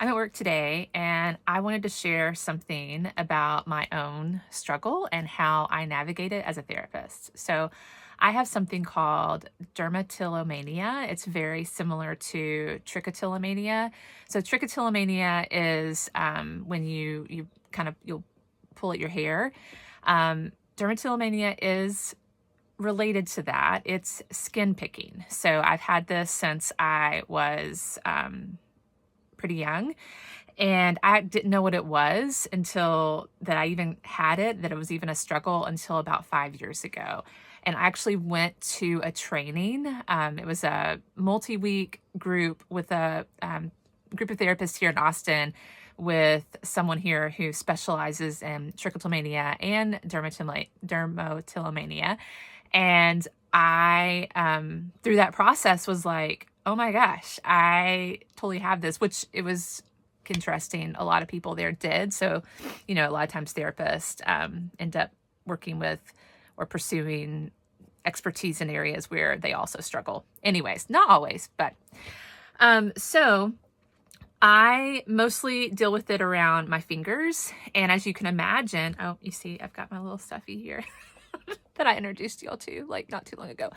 I'm at work today and I wanted to share something about my own struggle and how I navigate it as a therapist. So, I have something called dermatillomania. It's very similar to trichotillomania. So, trichotillomania is when you kind of you'll pull at your hair. Dermatillomania is related to that. It's skin picking. So, I've had this since I was pretty young. And I didn't know what it was until that I even had it, that it was even a struggle until about 5 years ago. And I actually went to a training. It was a multi-week group with a group of therapists here in Austin with someone here who specializes in trichotillomania and dermatillomania. And I, through that process, was like, oh my gosh, I totally have this, which it was interesting. A lot of people there did. So, a lot of times therapists end up working with or pursuing expertise in areas where they also struggle. Anyways, not always, but so I mostly deal with it around my fingers. And as you can imagine, oh, you see, I've got my little stuffy here that I introduced y'all to like not too long ago.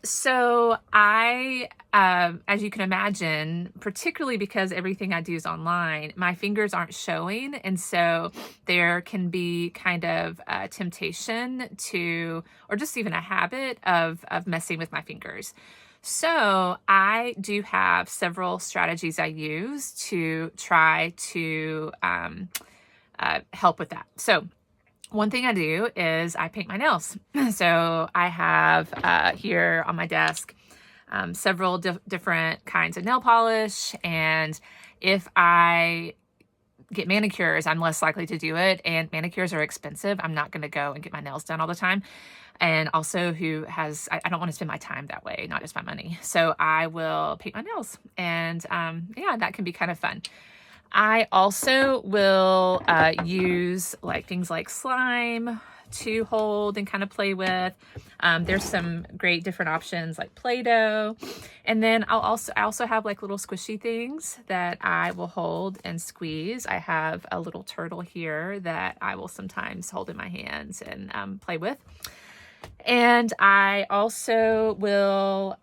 So I, as you can imagine, particularly because everything I do is online, my fingers aren't showing. And so there can be kind of a temptation to, or just even a habit of messing with my fingers. So I do have several strategies I use to try to, help with that. So one thing I do is I paint my nails. So I have here on my desk several different kinds of nail polish. And if I get manicures, I'm less likely to do it. And manicures are expensive. I'm not going to go and get my nails done all the time. And also I don't want to spend my time that way, not just my money. So I will paint my nails. And yeah, that can be kind of fun. I also will use things like slime to hold and kind of play with. There's some great different options like Play-Doh. And then I also have like little squishy things that I will hold and squeeze. I have a little turtle here that I will sometimes hold in my hands and play with. And I also will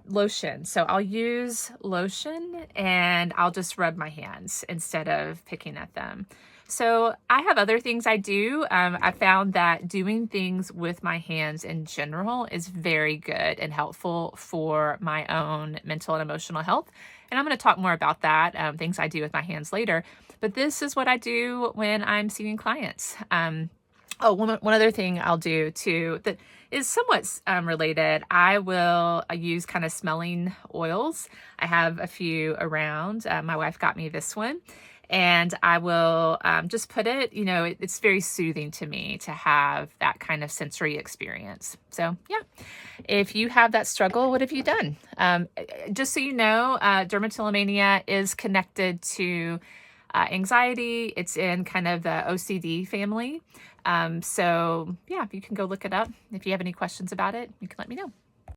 lotion. So I'll use lotion and I'll just rub my hands instead of picking at them. So I have other things I do. I found that doing things with my hands in general is very good and helpful for my own mental and emotional health. And I'm going to talk more about that, things I do with my hands later. But this is what I do when I'm seeing clients. Oh, one other thing I'll do too that is somewhat related. I will use kind of smelling oils. I have a few around. My wife got me this one. And I will just put it, it's very soothing to me to have that kind of sensory experience. So yeah, if you have that struggle, what have you done? Just so you know, dermatillomania is connected to anxiety. It's in kind of the OCD family. So yeah, you can go look it up. If you have any questions about it, you can let me know.